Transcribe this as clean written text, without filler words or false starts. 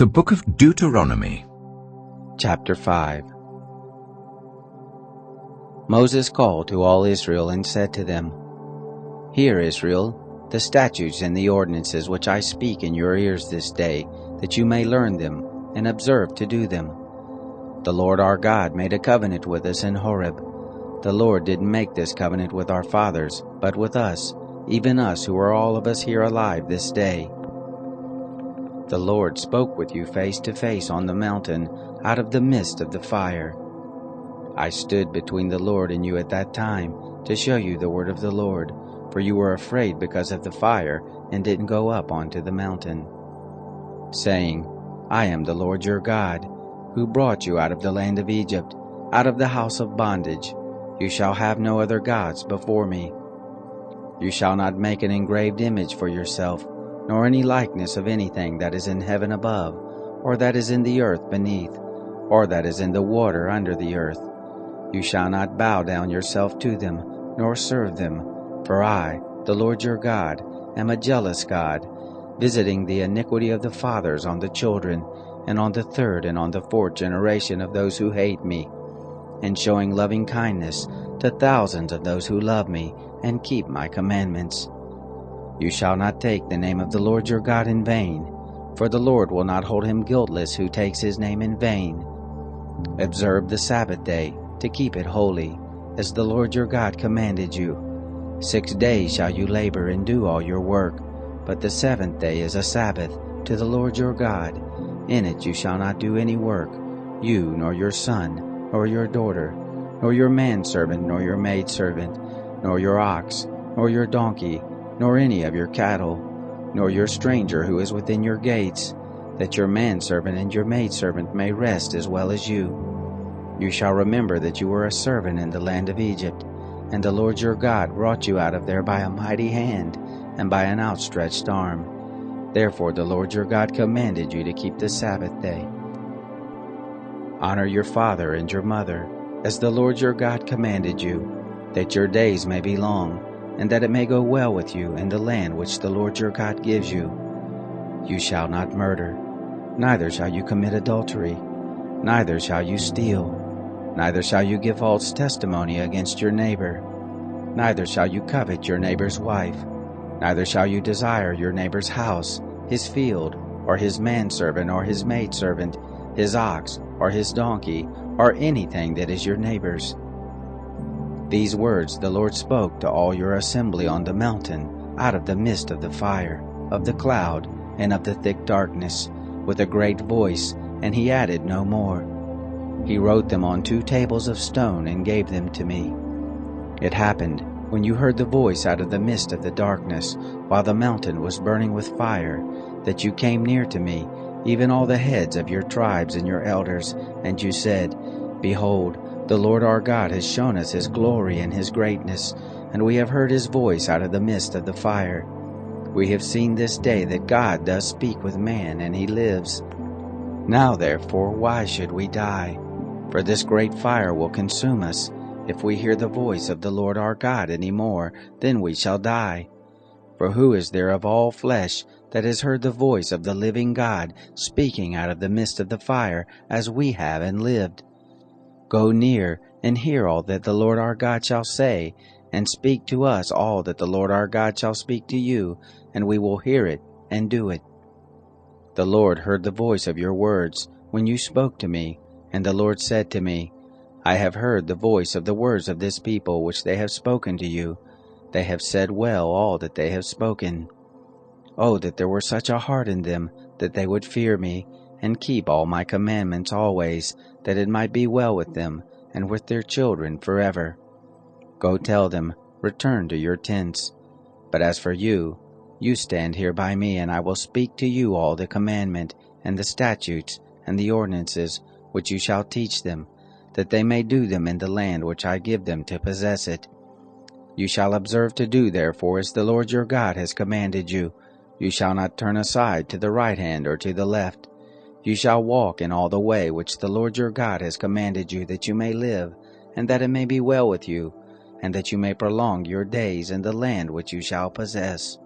The Book of Deuteronomy. Chapter 5. Moses called to all Israel and said to them, Hear, Israel, the statutes and the ordinances which I speak in your ears this day, that you may learn them and observe to do them. The Lord our God made a covenant with us in Horeb. The Lord didn't make this covenant with our fathers, but with us, even us who are all of us here alive this day. The Lord spoke with you face to face on the mountain out of the midst of the fire. I stood between the Lord and you at that time to show you the word of the Lord, for you were afraid because of the fire and didn't go up onto the mountain, saying, I am the Lord your God, who brought you out of the land of Egypt, out of the house of bondage. You shall have no other gods before me. You shall not make an engraved image for yourself, nor any likeness of anything that is in heaven above, or that is in the earth beneath, or that is in the water under the earth. You shall not bow down yourself to them, nor serve them, for I, the Lord your God, am a jealous God, visiting the iniquity of the fathers on the children, and on the third and on the fourth generation of those who hate me, and showing loving kindness to thousands of those who love me and keep my commandments. You shall not take the name of the Lord your God in vain, for the Lord will not hold him guiltless who takes his name in vain. Observe the Sabbath day, to keep it holy, as the Lord your God commanded you. 6 days shall you labor and do all your work, but the seventh day is a Sabbath to the Lord your God. In it you shall not do any work, you nor your son, nor your daughter, nor your manservant, nor your maidservant, nor your ox, nor your donkey, nor any of your cattle, nor your stranger who is within your gates, that your manservant and your maidservant may rest as well as you. You shall remember that you were a servant in the land of Egypt, and the Lord your God brought you out of there by a mighty hand and by an outstretched arm. Therefore the Lord your God commanded you to keep the Sabbath day. Honor your father and your mother, as the Lord your God commanded you, that your days may be long, and that it may go well with you in the land which the Lord your God gives you. You shall not murder, neither shall you commit adultery, neither shall you steal, neither shall you give false testimony against your neighbor, neither shall you covet your neighbor's wife, neither shall you desire your neighbor's house, his field, or his manservant or his maidservant, his ox or his donkey, or anything that is your neighbor's. These words the Lord spoke to all your assembly on the mountain, out of the midst of the fire, of the cloud, and of the thick darkness, with a great voice, and he added no more. He wrote them on 2 tables of stone and gave them to me. It happened, when you heard the voice out of the midst of the darkness, while the mountain was burning with fire, that you came near to me, even all the heads of your tribes and your elders, and you said, Behold, the Lord our God has shown us his glory and his greatness, and we have heard his voice out of the midst of the fire. We have seen this day that God does speak with man, and he lives. Now therefore, why should we die? For this great fire will consume us. If we hear the voice of the Lord our God any more, then we shall die. For who is there of all flesh that has heard the voice of the living God speaking out of the midst of the fire, as we have and lived? Go near and hear all that the Lord our God shall say, and speak to us all that the Lord our God shall speak to you, and we will hear it and do it. The Lord heard the voice of your words when you spoke to me, and the Lord said to me, I have heard the voice of the words of this people which they have spoken to you. They have said well all that they have spoken. Oh, that there were such a heart in them, that they would fear me, and keep all my commandments always, that it might be well with them, and with their children forever. Go tell them, return to your tents. But as for you, you stand here by me, and I will speak to you all the commandment, and the statutes, and the ordinances, which you shall teach them, that they may do them in the land which I give them to possess it. You shall observe to do therefore as the Lord your God has commanded you. You shall not turn aside to the right hand or to the left. You shall walk in all the way which the Lord your God has commanded you, that you may live, and that it may be well with you, and that you may prolong your days in the land which you shall possess.